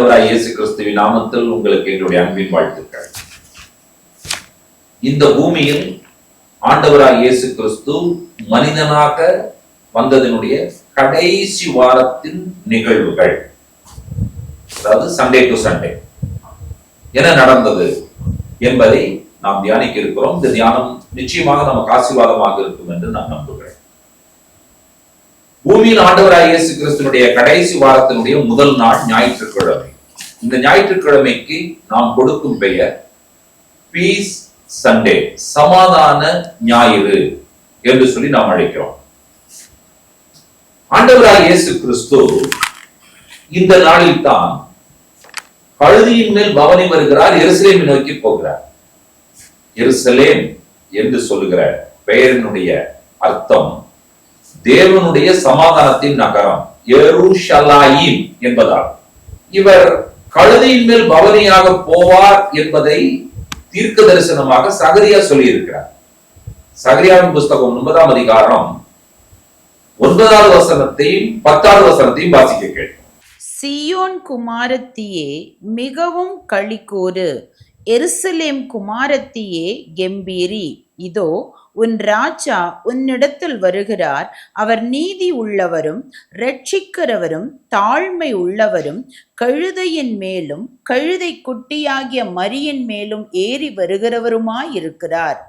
ஆண்டவராய் இயேசு கிறிஸ்துவின் நாமத்தில் உங்களுக்கு எங்களுடைய அன்பின் வாழ்த்துக்கள். இந்த பூமியில் ஆண்டவராய் இயேசு கிறிஸ்து மனிதனாக வந்ததனுடைய கடைசி வாரத்தின் நிகழ்வுகள், அதாவது சண்டே டு சண்டே என்ன நடந்தது என்பதை நாம் தியானிக்க இருக்கிறோம். இந்த தியானம் நிச்சயமாக நமக்கு ஆசீர்வாதமாக இருக்கும் என்று நான் நம்புகிறேன். பூமியில் ஆண்டவராய் இயேசு கிறிஸ்துவினுடைய கடைசி வாரத்தினுடைய முதல் நாள் ஞாயிற்றுக்கிழமை. இந்த ஞாயிற்றுக்கிழமைக்கு நாம் கொடுக்கும் பெயர் பீஸ் சண்டே, சமாதான ஞாயிறு என்று சொல்லி நாம் அழைக்கிறோம். ஆண்டவராய் இயேசு கிறிஸ்து இந்த நாளில் தான் கழுதியின் மேல் பவனி வருகிறார், எருசலேமை நோக்கி போகிறார். எருசலேம் என்று சொல்லுகிற பெயரினுடைய அர்த்தம் தேவனுடைய சமாதானத்தின் நகரம், எருஷலாயிம் என்பதால் இவர் கழுதையின் மேல் பவனியாக போவார் என்பதை தீர்க்க தரிசனமாக சகரியா சொல்லி இருக்கிறார். சகரியாவின் புஸ்தகம் 9ஆம் அதிகாரம் 9வது வசனத்தையும் 10வது வசனத்தையும் வாசிக்க கேட்போம். சீயோன் குமாரத்தியே மிகவும் களிக்கூறு, எருசலேம் குமாரத்தியே கெம்பீரி. இதோ உன் ராஜா உன்னிடத்தில் வருகிறார், அவர் நீதி உள்ளவரும் இரட்சிக்கிறவரும் தாழ்மை உள்ளவரும் கழுதையின் மேலும் கழுதை குட்டியாகிய மரியின் மேலும் ஏறி வருகிறவருமாயிருக்கிறார்.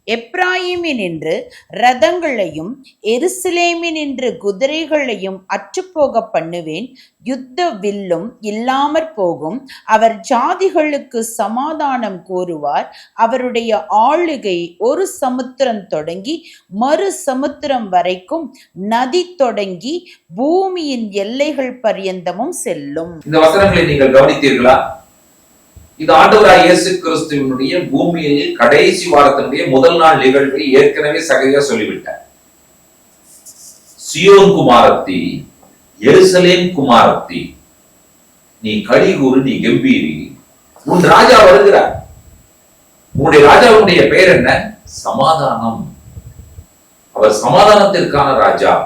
எப்ராயிமினின்று ரதங்களையும் எருசலேமினின்று குதிரைகளையும் அற்றுப்போக பண்ணுவேன், யுத்த வில்லும் இல்லாமற் போகும். அவர் ஜாதிகளுக்கு சமாதானம் கூறுவார். அவருடைய ஆளுகை ஒரு சமுத்திரம் தொடங்கி மறு சமுத்திரம் வரைக்கும், நதி தொடங்கி பூமியின் எல்லைகள் பரியந்தமும் செல்லும். இந்த வசனங்களை நீங்கள் கவனித்தீர்களா? இது ஆண்டவராய் இயேசு கிறிஸ்துவினுடைய பூமியில் கடைசி வாரத்தினுடைய முதல் நாள் நிகழ்வை ஏற்கனவே சகரியா சொல்லிவிட்டார். சீயோன் குமாரத்தி, எருசலேம் குமாரத்தி, நீ களிகூறு, நீ கம்பீரி, உன் ராஜா வருகிறார். உன்னுடைய ராஜாவுடைய பெயர் என்ன? சமாதானம். அவர் சமாதானத்திற்கான ராஜா.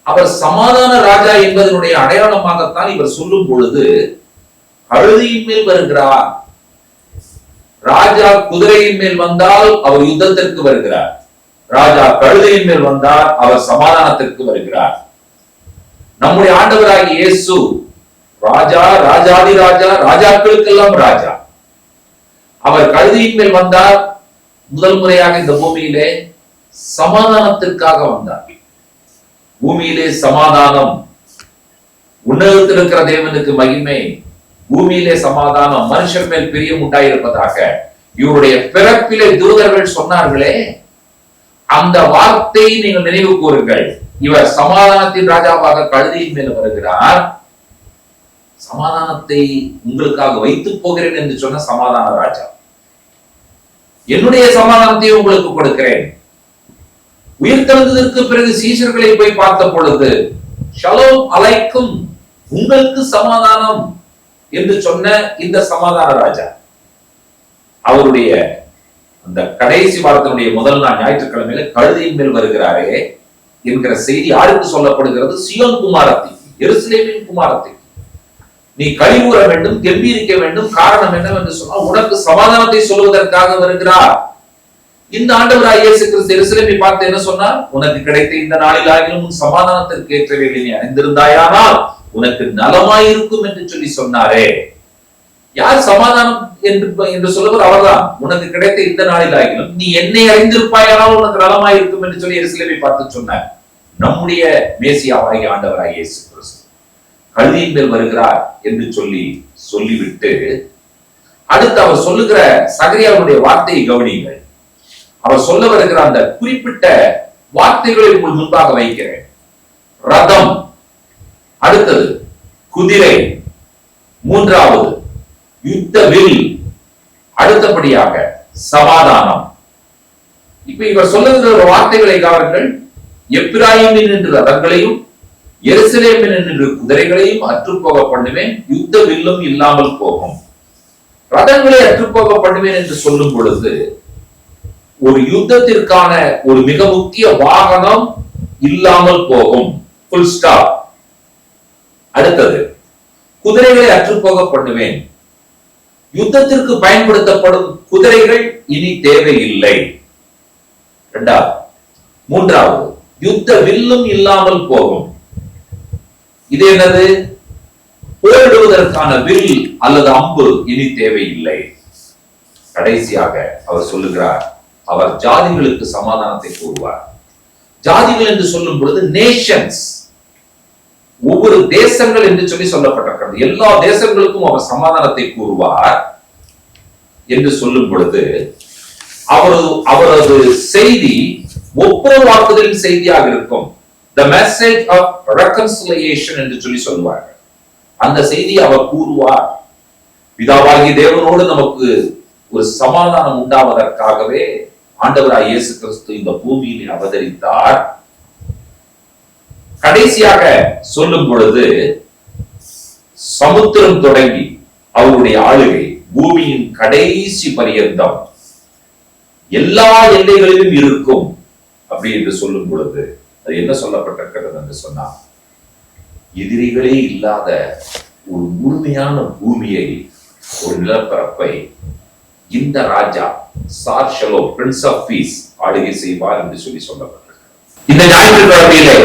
அவர் சமாதான ராஜா என்பதனுடைய அடையாளமாகத்தான் இவர் சொல்லும் பொழுது கழுதையின் மேல் வருகிறார். ராஜா குதிரையின் மேல் வந்தால் அவர் யுத்தத்திற்கு வருகிறார். ராஜா கழுதையின் மேல் வந்தால் அவர் சமாதானத்திற்கு வருகிறார். நம்முடைய ஆண்டவராகிய இயேசு ராஜா, ராஜாதி ராஜா, ராஜாக்களுக்கெல்லாம் ராஜா. அவர் கழுதையின் மேல் வந்தார். முதல் முறையாக இந்த பூமியிலே சமாதானத்திற்காக வந்தார். பூமியிலே சமாதானம். உன்னதத்தில் இருக்கிற தேவனுக்கு மகிமை. பூமியிலே சமாதானம், மனுஷன் மேல் பிரியம் உண்டாயிருப்பதாக. இவருடைய பிறப்பிலே தூதர்கள் சொன்னார்களே, அந்த வார்த்தையை நீங்கள் நினைவு கூறுங்கள். இவர் சமாதானத்தின் ராஜாவாக கழுதையின் மேல் வருகிறார். சமாதானத்தை உங்களுக்காக வைத்து போகிறேன் என்று சொன்ன சமாதான ராஜா. என்னுடைய சமாதானத்தை உங்களுக்கு கொடுக்கிறேன். உயிர்த்தெழுந்ததற்கு பிறகு சீஷர்களை போய் பார்த்த பொழுது ஷலோம் அலைக்கும், உங்களுக்கு சமாதானம் என்று சொன்ன இந்த சமாதான ராஜா அவருடைய அந்த கடைசி வாரத்தினுடைய முதல் நாள் ஞாயிற்றுக்கிழமையில கழுதையின் மேல் வருகிறாரே என்கிற செய்தி யாருக்கு சொல்லப்படுகிறது? சீயோன் குமாரத்திக்கு, எருசலேமின் குமாரத்திக்கு. நீ களிகூற வேண்டும், கெம்பீரிக்க வேண்டும். காரணம் என்னவென்று சொன்னால், உனக்கு சமாதானத்தை சொல்வதற்காக வருகிறார். இந்த ஆண்டவராய் இயேசு கிறிஸ்து எருசலேமை பார்த்து என்ன சொன்னார்? உனக்கு கிடைத்த இந்த நாளில் ஆகிலும் உன் சமாதானத்திற்கு ஏற்றவைகளை நீ அணிந்திருந்தாயானால் உனக்கு நலமாயிருக்கும் என்று சொல்லி சொன்னாரே. யார் சமாதானம் என்று சொல்லுவர்? அவர்தான். உனக்கு கிடைத்த இந்த நாளில் ஆகிலும் நீ என்னை அறிந்திருப்பாயானால் உனக்கு நலமாயிருக்கும் என்று சொல்லி எருசலேமை பார்த்து சொன்னார். நம்முடைய மேசியாவாகிய ஆண்டவராய் இயேசு கிறிஸ்து கழுதையின் மேல் வருகிறார் என்று சொல்லிவிட்டு அடுத்து அவர் சொல்லுகிற சகரியாவுடைய வார்த்தையை கவனியுங்கள். அவர் சொல்ல வருகிற அந்த குறிப்பிட்ட வார்த்தைகளை உங்கள் முன்பாக வைக்கிறேன். ரதம், அடுத்தது குதிரை, மூன்றாவது யுத்த வில், அடுத்தபடியாக சமாதானம். இப்ப இவர் சொல்லுகிற வார்த்தைகளை கவருங்கள். எப்பிராயிமின் என்று ரதங்களையும் எருசலேமின் என்று குதிரைகளையும் அற்றுப்போக பண்ணுவேன், யுத்த வில்லும் இல்லாமல் போகும். ரதங்களை அற்றுப்போக பண்ணுவேன் என்று சொல்லும் பொழுது ஒரு யுத்தத்திற்கான ஒரு மிக முக்கிய வாகனம் இல்லாமல் போகும். Full stop. அடுத்தது, குதிரைகளை அற்றுப்போக பண்ணுவேன். யுத்தத்திற்கு பயன்படுத்தப்படும் குதிரைகள் இனி தேவையில்லை. மூன்றாவது, யுத்த வில்லும் இல்லாமல் போகும். இது என்னது? போரிடுவதற்கான வில் அல்லது அம்பு இனி தேவையில்லை. கடைசியாக அவர் சொல்லுகிறார், அவர் ஜாதிகளுக்கு சமாதானத்தை கூறுவார். ஜாதிகள் என்று சொல்லும் பொழுது நேஷன்ஸ், ஒவ்வொரு தேசங்கள் என்று சொல்லி சொல்லப்பட்டிருக்கிறது. எல்லா தேசங்களுக்கும் அவர் சமாதானத்தை கூறுவார் என்று சொல்லும் பொழுது அவரது செய்தி ஒப்புரவாக்குதலின் செய்தியாக இருக்கும். The message of reconciliation என்று சொல்லி சொல்வார்கள். அந்த செய்தி அவர் கூறுவார். பிதாவாகிய தேவனோடு நமக்கு ஒரு சமாதானம் உண்டாவதற்காகவே ஆண்டவராய் இயேசு கிறிஸ்து இந்த பூமியில் அவதரித்தார். கடைசியாக சொல்லும் பொழுது சமுத்திரம் தொடங்கி அவருடைய ஆளுகை பூமியின் கடைசி பரியந்தம் எல்லா எல்லைகளிலும் இருக்கும் அப்படி என்று சொல்லும் பொழுது அது என்ன சொல்லப்பட்டிருக்கிறது என்று சொன்னா, எதிரிகளே இல்லாத ஒரு முழுமையான பூமியை, ஒரு நிலப்பரப்பை இந்த ராஜா Sar Shalom, Prince of Peace ஆளுகை செய்வார் என்று சொல்லி சொல்லப்பட்டிருக்கிறது. இந்த ஞாயிற்றுக்கிழமையிலே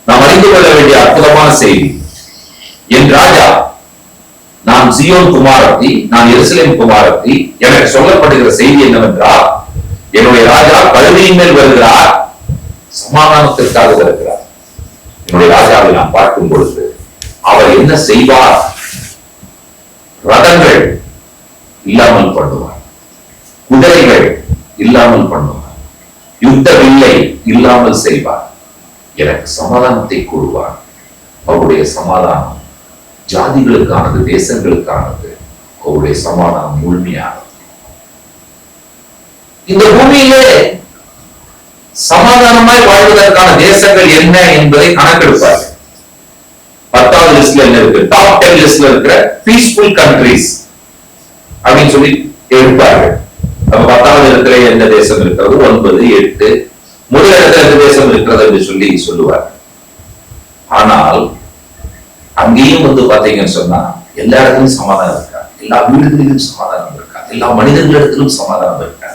நாம் அறிந்து கொள்ள வேண்டிய அற்புதமான செய்தி, என் ராஜா, நான் சியோன் குமாரத்தி, நான் எருசலேம் குமாரத்தி. எனக்கு சொல்லப்படுகிற செய்தி என்னவென்றால், என்னுடைய ராஜா கழுதையின் மேல் வருகிறார், சமாதானத்திற்காக வருகிறார். என்னுடைய ராஜாவை நாம் பார்க்கும் பொழுது அவர் என்ன செய்வார்? ரதங்கள் இல்லாமல் பண்ணுவார், குதிரைகள் இல்லாமல் பண்ணுவார், யுத்த வில்லை இல்லாமல் செய்வார், எனக்கு சமாதானத்தை கூறுவார். அவருடைய சமாதானம் ஜாதிகளுக்கானது, தேசங்களுக்கானது. அவருடைய சமாதானம் முழுமையானது. இந்த பூமியிலே சமாதானமாய் வாழ்வதற்கான தேசங்கள் என்ன என்பதை கணக்கெடுப்பார்கள். 10வது லிஸ்ட்ல என்ன இருக்கு? டாப் 10 லிஸ்ட்ல இருக்கிற பீஸ்ஃபுல் கண்ட்ரீஸ் அப்படின்னு சொல்லி எடுப்பார்கள். அப்ப 10வது இடத்துல எந்த தேசம் இருக்கிறது? 9, 8, முதல் இடத்துல எந்த தேசம் இருக்கிறது என்று சொல்லி சொல்லுவார்கள். ஆனால் அங்கேயும் பாத்தீங்கன்னு சொன்னா எல்லா இடத்துலயும் சமாதானம் இருக்கா? எல்லா வீடுகளிலும் சமாதானம் இருக்கா? எல்லா மனிதர்களிடத்திலும் சமாதானம் இருக்கா?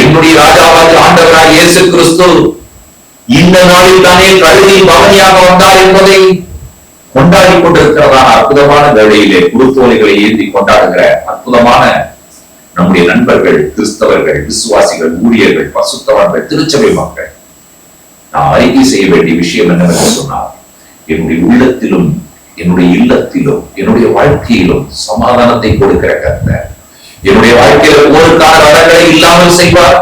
என்னுடைய ராஜாவாகிய ஆண்டவராகிய இயேசு கிறிஸ்து இந்த நாளில் தானே கழுதையின் பவனியாக வந்தார் என்பதை கொண்டாடி கொண்டிருக்கிறதான அற்புதமான வேளையிலே குருத்தோலைகளை ஏந்தி கொண்டாடுகிற அற்புதமான நம்முடைய நண்பர்கள், கிறிஸ்தவர்கள், விசுவாசிகள், ஊழியர்கள், பசுத்தவர்கள், திருச்சபை மக்கள், நாம் அறிக்கை செய்ய வேண்டிய விஷயம் என்னவென்று சொன்னால், என்னுடைய உள்ளத்திலும், என்னுடைய இல்லத்திலும், என்னுடைய வாழ்க்கையிலும் சமாதானத்தை கொடுக்கிற கர்த்தர் என்னுடைய வாழ்க்கையில போருக்கான ரதங்களை இல்லாமல் செய்வார்,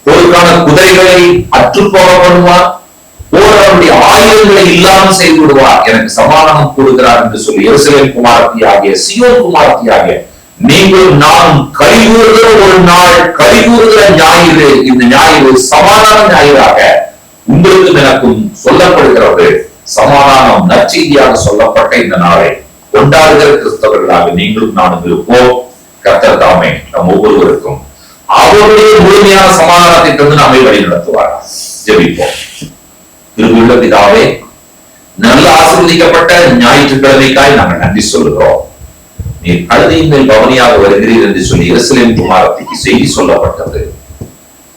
போருக்கான குதிரைகளை அற்றுப்போக பண்ணுவார், போராளுடைய ஆயுதங்களை இல்லாமல் செய்து விடுவார், எனக்கு சமாதானம் கொடுக்கிறார் என்று சொல்லி எருசலேம் குமாரத்தி ஆகிய சியோன் குமாரத்தி ஆகிய நீங்கள் நானும் கலிகூறுகிற ஒரு நாள், கலிகூறுகிற ஞாயிறு, இந்த ஞாயிறு சமாதான ஞாயிறாக உங்களுக்கும் எனக்கும் சொல்லப்படுகிறது. சமாதானம் நற்செய்தியாக சொல்லப்பட்ட இந்த நாளை கொண்டாடுகிற கிறிஸ்தவர்களாக நீங்களும் நானும் இருப்போம். கர்த்தர் தாமே நம் ஒவ்வொருவருக்கும் அவருடைய முழுமையான சமாதானத்தை தந்து நம்மை வழி நடத்துவார். ஜெபிப்போம். திருவுள்ள பிதாவே, நல்ல ஆசீர்வதிக்கப்பட்ட ஞாயிற்றுக்கிழமைக்காய் நாங்கள் நன்றி சொல்லுகிறோம். நீர் கழுதையின் மேல் பவனியாக வருகிறீர் என்று சொல்லி எருசலேம் குமாரத்திக்கு செய்தி சொல்லப்பட்டது.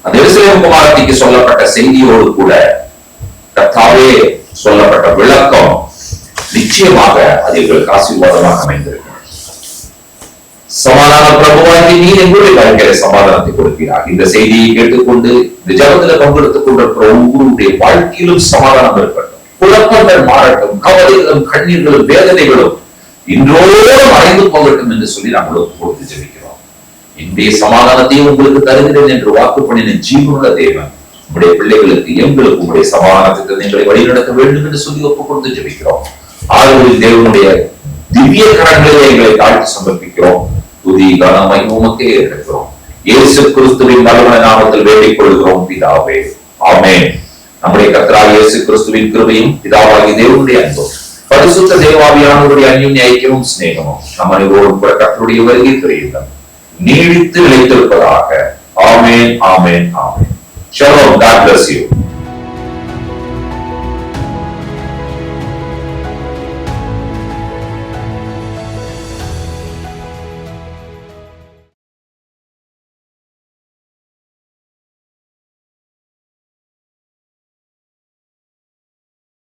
அந்த எருசலேம் குமாரத்திக்கு சொல்லப்பட்ட செய்தியோடு கூட கர்த்தாவே சொல்லப்பட்ட விளக்கம் நிச்சயமாக அது எங்களுக்கு ஆசீர்வாதமாக அமைந்திருக்கிறது. சமாதான பிரபுவாகி நீர் எங்களுடைய வாழ்க்கையில சமாதானத்தை கொடுக்கிறார். இந்த செய்தியை கேட்டுக்கொண்டு இந்த ஜபத்துல பங்கெடுத்துக் கொண்டிருக்கிற ஒவ்வொருடைய வாழ்க்கையிலும் சமாதானம் இருக்கட்டும், குழப்பங்கள் மாறட்டும், கவலைகளும் கண்ணீர்களும் வேதனைகளும் இன்றோடு மறைந்து போகட்டும் என்று சொல்லி நாங்கள் ஒப்புக்கொடுத்து ஜெபிக்கிறோம். இன்றைய சமாதானத்தையும் உங்களுக்கு தருகிறேன் என்று வாக்கு பண்ணின ஜீவனுள்ள தேவன் உங்களுடைய பிள்ளைகளுக்கு, எங்களுக்கு உங்களுடைய சமாதானத்தை எங்களை வழிநடத்த வேண்டும் என்று சொல்லி ஒப்புக்கொடுத்து ஜெபிக்கிறோம். ஆளுநரின் தேவனுடைய திவ்ய கரங்களிலே எங்களை தாழ்த்தி சமர்ப்பிக்கிறோம். துதி கனமை உமக்கே இருக்கிறோம். இயேசு கிறிஸ்துவின் வல்லமையான நாமத்தில் வேண்டிக் கொள்கிறோம் பிதாவே, ஆமென். நம்முடைய கர்த்தராகிய இயேசு கிறிஸ்துவின் கிருபையும் பிதாவாகிய தேவனுடைய அன்பும் பரிசுத்த தேவாவியானவருடைய அன்யோன்ய ஐக்கியமும் சிநேகமும் நம்ம அனைவரோடும் கூட கர்த்தருடைய வருகை தெரியுங்கள் நீடித்து நிலைத்திருப்பதாக. ஆமென், ஆமென், ஆமென். Shalom, God bless you.